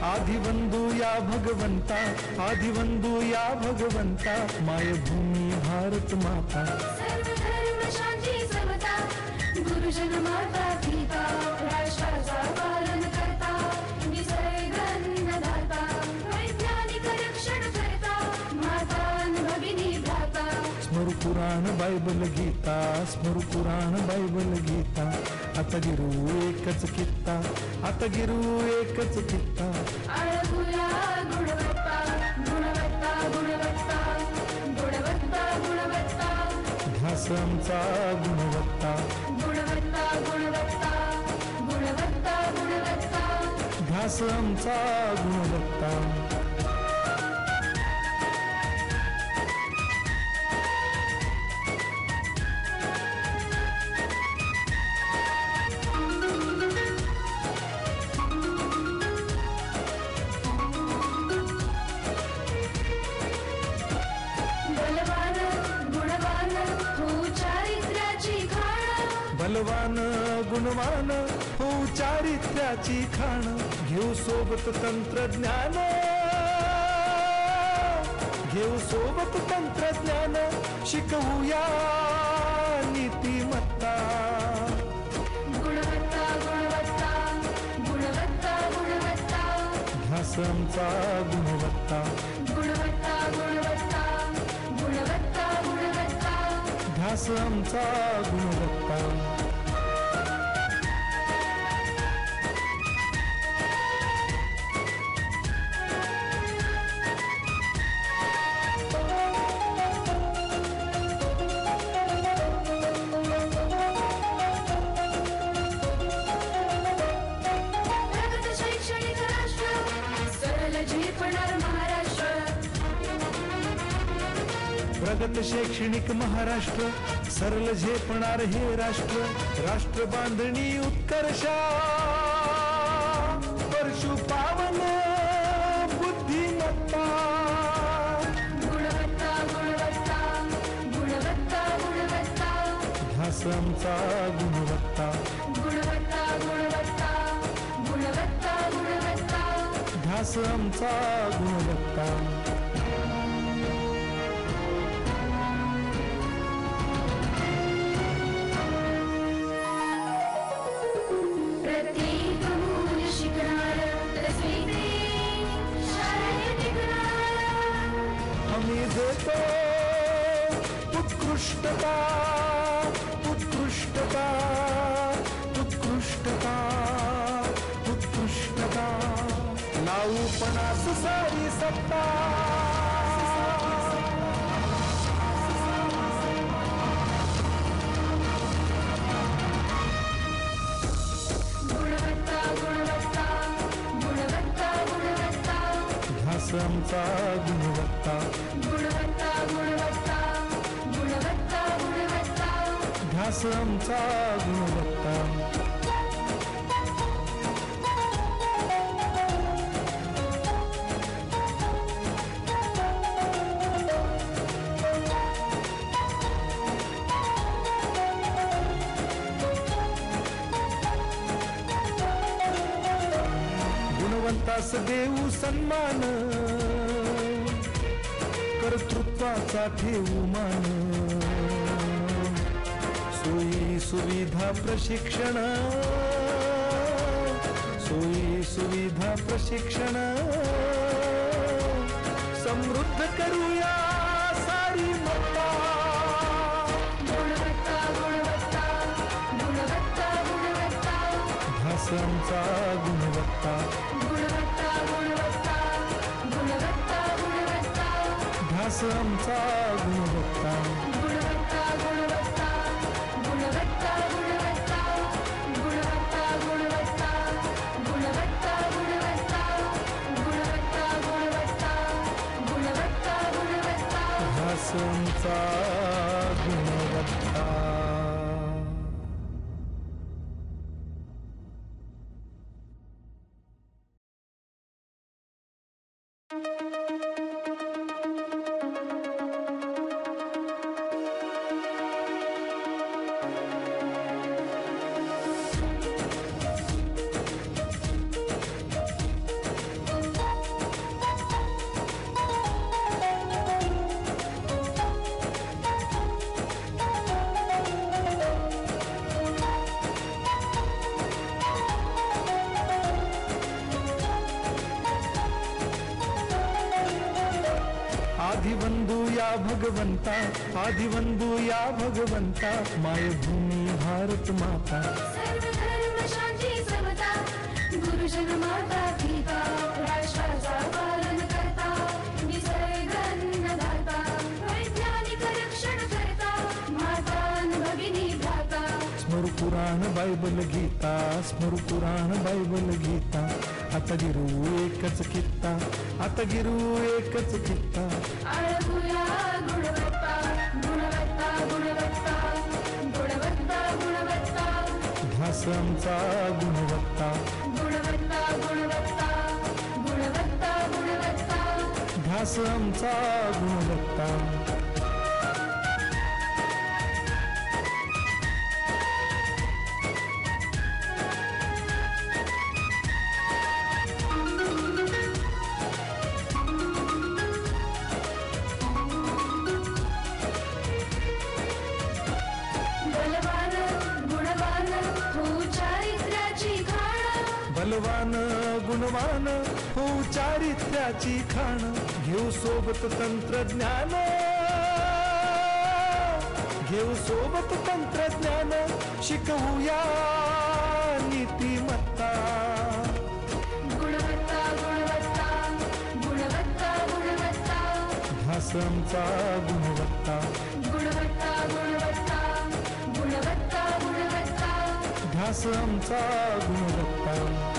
आदिवंदू या भगवंता, आदिवंदू या भगवंता, मायभूमी भारत माता, सर्व धर्म शांती समता, गुरुजन माता पिता, राष्ट्राचा पालन करता, निसर्ग अन्नदाता, वैज्ञानिक रक्षण करता, माता भगिनी भ्राता. स्मरू पुराण बायबल गीता, स्मरू पुराण बायबल गीता, आता गिरू एकच कित्ता, आता गिरू एकच कित्ता. अळगुया गुणवत्ता, गुणवत्ता, गुणवत्ता, गुणवत्ता, गुणवत्ता, ध्यास आमचा गुणवत्ता, गुणवत्ता, गुणवत्ता, गुणवत्ता, गुणवत्ता. ध्यास आमचा गुणवत्ता. बलवान गुणवान हो चारित्र्याची खाण, घेऊ सोबत तंत्रज्ञान, घेऊ सोबत तंत्रज्ञान, शिकवूया नीतिमत्ता. गुणवत्ता, गुणवत्ता, गुणवत्ता, गुणवत्ता, ध्यास आमचा गुणवत्ता, गुणवत्ता, गुणवत्ता, गुणवत्ता, गुणवत्ता. ध्यास आमचा गुणवत्ता. प्रगत शैक्षणिक महाराष्ट्र, सरल झेपणार हे राष्ट्र, राष्ट्र बांधणी उत्कर्षा, परशु पावन बुद्धिमत्ता. गुणवत्ता, गुणवत्ता, गुणवत्ता, गुणवत्ता, ध्यास आमचा गुणवत्ता, गुणवत्ता, गुणवत्ता, गुणवत्ता, गुणवत्ता. ध्यास आमचा गुणवत्ता. आम्ही देतो उत्कृष्टता, उत्कृष्टता, उत्कृष्टता, उत्कृष्टता, लावू पणास सारी सत्ता. गुणवत्ता, गुणवत्ता, गुणवत्ता, गुणवत्ता, ध्यास आमचा गुणवत्ता, गुणवत्ता, गुणवत्ता, गुणवत्ता, गुणवत्ता. ध्यास आमचा गुणवत्ता. गुणवंतास देऊ सन्मान, कर्तृत्वाचा ठेवू मान, सोयी सुविधा प्रशिक्षण, सोयी सुविधा प्रशिक्षण, समृद्ध करूया सारी मत्ता. गुणवत्ता, गुणवत्ता, गुणवत्ता, गुणवत्ता, ध्यास आमचा गुणवत्ता, गुणवत्ता, गुणवत्ता, गुणवत्ता, गुणवत्ता, ध्यास आमचा गुणवत्ता. गुणवत्ता, गुणवत्ता, गुणवत्ता, गुणवत्ता, गुणवत्ता, गुणवत्ता, गुणवत्ता, आदिवंदू या भगवंता, आदिवंदू या भगवंता, मायभूमी भारत माता. सर्व धर्म शांती समता, गुरुजन माता पिता, राष्ट्राचा पालन करता, निसर्गन्नदाता, वैज्ञानिक रक्षण करता, माता न भगिनी भ्राता. स्मरू पुराण बायबल गीता, स्मरू पुराण बायबल गीता. आता गिरू एकच कित्ता, आता गिरू एकच कित्ता. आळगुया गुणवत्ता, गुणवत्ता, गुणवत्ता, गुणवत्ता, गुणवत्ता. ध्यास आमचा गुणवत्ता, गुणवत्ता, गुणवत्ता, गुणवत्ता, गुणवत्ता. ध्यास आमचा गुणवत्ता. बलवान, गुणवान, हो चारित्र्याची खाण. बलवान गुणवान हो चारित्र्याची खाण. घेऊ सोबत तंत्रज्ञान, घेऊ सोबत तंत्रज्ञान. शिकवूया नीतिमत्ता. गुणवत्ता, गुणवत्ता, गुणवत्ता, गुणवत्ता. ध्यास आमचा गुणवत्ता, गुणवत्ता, गुणवत्ता, गुणवत्ता, गुणवत्ता. ध्यास आमचा गुणवत्ता.